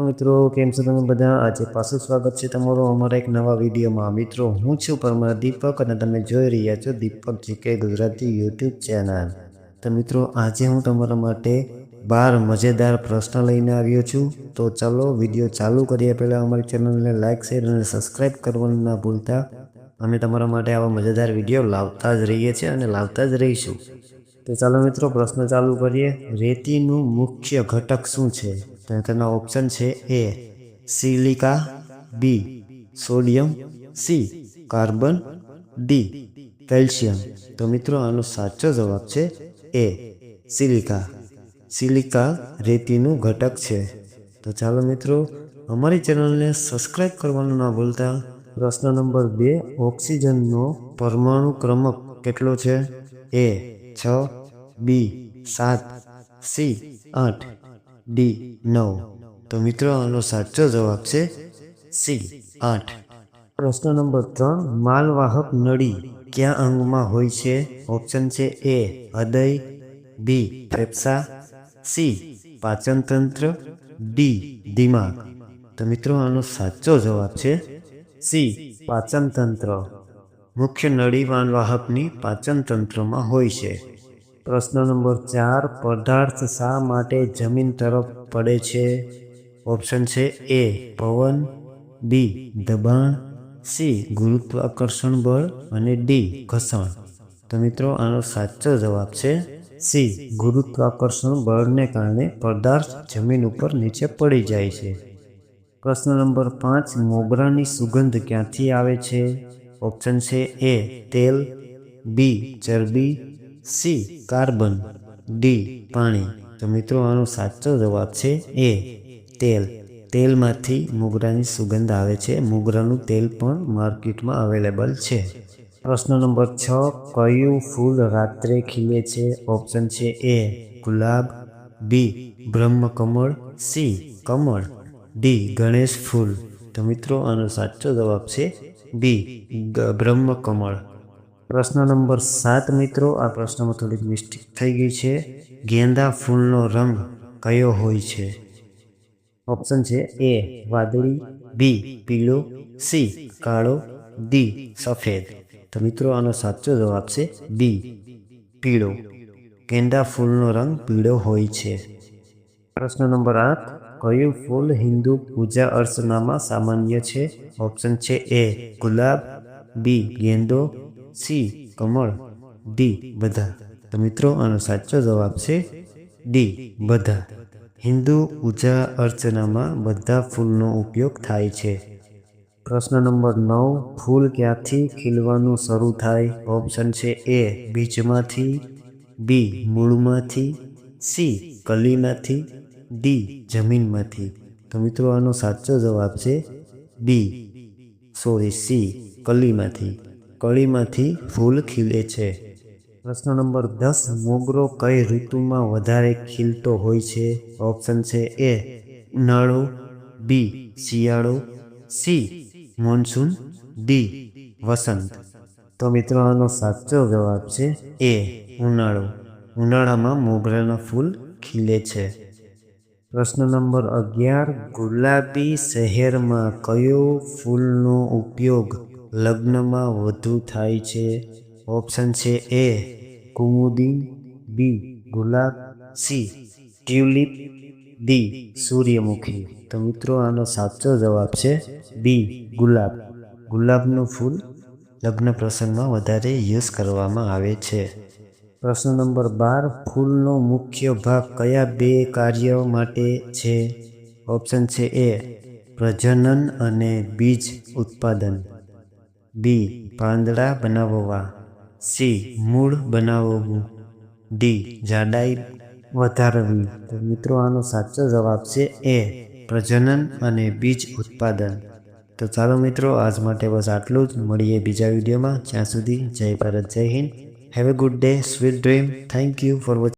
મિત્રો કેમ છો તમે બધા? આજે પાછું સ્વાગત છે તમારું અમારા એક નવા વિડીયોમાં. મિત્રો હું છું પરમાર દીપક અને તમે જોઈ રહ્યા છો દીપક જીકે ગુજરાતી યુટ્યુબ ચેનલ. તો મિત્રો આજે હું તમારા માટે 12 મજેદાર પ્રશ્ન લઈને આવ્યો છું. તો ચાલો વિડીયો ચાલુ કરીએ પહેલાં અમારી ચેનલને લાઇક શેર અને સબસ્ક્રાઈબ કરવાનું ના ભૂલતા. અમે તમારા માટે આવા મજેદાર વિડીયો લાવતા જ રહીએ છીએ અને લાવતા જ રહીશું. તો ચાલો મિત્રો પ્રશ્ન ચાલુ કરીએ. રેતીનું મુખ્ય ઘટક શું છે? તો તેના ઓપ્શન છે: A silica, B sodium, C carbon, D calcium. તો મિત્રો આનો સાચો જવાબ છે એ સિલિકા. સિલિકા રેતીનું ઘટક છે. તો ચાલો મિત્રો અમારી ચેનલને સબસ્ક્રાઈબ કરવાનું ના ભૂલતા. પ્રશ્ન નંબર 2, ઓક્સિજનનો પરમાણુ ક્રમાંક કેટલો છે? એ 6, બી 7, સી 8, ડી 9. તો મિત્રો આનો સાચો જવાબ છે સી 8. પ્રશ્ન નંબર 3, માલવાહક નળી કયા અંગમાં હોય છે? ઓપ્શન છે: એ હૃદય, બી ફેફસા, સી પાચનતંત્ર, ડી દિમાગ. તો મિત્રો આનો સાચો જવાબ છે સી પાચનતંત્ર. મુખ્ય નળી માલવાહકની પાચનતંત્રમાં હોય છે. પ્રશ્ન નંબર 4, પદાર્થ શા માટે જમીન તરફ પડે છે? ઓપ્શન છે: એ પવન, બી દબાણ, સી ગુરુત્વાકર્ષણ બળ અને ડી ઘર્ષણ. તો મિત્રો આનો સાચો જવાબ છે સી ગુરુત્વાકર્ષણ બળને કારણે પદાર્થ જમીન ઉપર નીચે પડી જાય છે. પ્રશ્ન નંબર 5, મોગરાની સુગંધ ક્યાંથી આવે છે? ઓપ્શન છે: એ તેલ, બી ચરબી, સી કાર્બન, ડી પાણી. તો મિત્રો આનો સાચો જવાબ છે એ તેલ. તેલમાંથી મોગરાની સુગંધ આવે છે. મોગરાનું તેલ પણ માર્કેટમાં અવેલેબલ છે. પ્રશ્ન નંબર 6, કયું ફૂલ રાત્રે ખીલે છે? ઓપ્શન છે: એ ગુલાબ, બી બ્રહ્મકમળ, સી કમળ, ડી ગણેશ ફૂલ. તો મિત્રો આનો સાચો જવાબ છે બી બ્રહ્મકમળ. પ્રશ્ન નંબર 7 મિત્રો, આ પ્રશ્નમાં થોડીક મિસ્ટેક થઈ ગઈ છે. ગેંદા ફૂલનો રંગ કયો હોય છે? ઓપ્શન છે: એ વાદળી, બી પીળો, સી કાળો, ડી સફેદ. તો મિત્રો આનો સાચો જવાબ છે બી પીળો. ગેંદા ફૂલનો રંગ પીળો હોય છે. પ્રશ્ન નંબર 8, કયું ફૂલ હિન્દુ પૂજા અર્ચનામાં સામાન્ય છે? ઓપ્શન છે: એ ગુલાબ, બી ગેંદો, સી કમળ, ડી બધા. તો મિત્રો આનો સાચો જવાબ છે ડી બધા. હિન્દુ પૂજા અર્ચનામાં બધા ફૂલનો ઉપયોગ થાય છે. પ્રશ્ન નંબર 9, ફૂલ ક્યાંથી ખીલવાનું શરૂ થાય? ઓપ્શન છે: એ બીજમાંથી, બી મૂળમાંથી, સી કલીમાંથી, ડી જમીનમાંથી. તો મિત્રો આનો સાચો જવાબ છે સી કલીમાંથી. કળીમાંથી ફૂલ ખીલે છે. પ્રશ્ન નંબર 10, મોગરો કઈ ઋતુમાં વધારે ખીલતો હોય છે? ઓપ્શન છે: એ ઉનાળો, બી શિયાળો, સી મોન્સૂન, ડી વસંત. તો મિત્રો આનો સાચો જવાબ છે એ ઉનાળો. ઉનાળામાં મોગરાના ફૂલ ખીલે છે. પ્રશ્ન નંબર 11, ગુલાબી શહેરમાં કયો ફૂલનો ઉપયોગ લગ્નમાં વધુ થાય છે? ઓપ્શન છે: એ કુમુદિન, બી ગુલાબ, સી ટ્યુલિપ, ડી સૂર્યમુખી. તો મિત્રો આનો સાચો જવાબ છે બી ગુલાબ. ગુલાબનું ફૂલ લગ્ન પ્રસંગમાં વધારે યુઝ કરવામાં આવે છે. પ્રશ્ન નંબર 12, ફૂલનો મુખ્ય ભાગ કયા 2 કાર્યો માટે છે? ઓપ્શન છે: એ પ્રજનન અને બીજ ઉત્પાદન, બી પાંદડા બનાવવા, સી મૂળ બનાવવું, ડી જાડાઈ વધારવી. તો મિત્રો આનો સાચો જવાબ છે એ પ્રજનન અને બીજ ઉત્પાદન. તો ચાલો મિત્રો આજ માટે બસ આટલું જ. મળીએ બીજા વિડીયોમાં. જ્યાં સુધી જય ભારત, જય Hind. Have a good day, sweet dream. Thank you for watching.